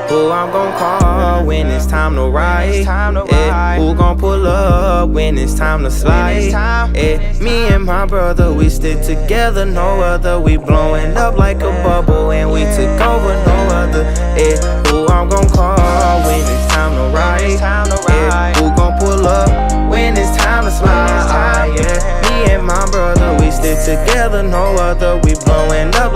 Who I'm gon' call when it's time to ride? Yeah, who gon' pull up when it's time to slide? Yeah, me and my brother, we stick together, no other. We blowing up like a bubble and we took over, no other. Yeah, who I'm gon' call when it's time to ride? Yeah, who gon' pull up when it's time to slide? Yeah, me and my brother, we stick together, no other. We blowing up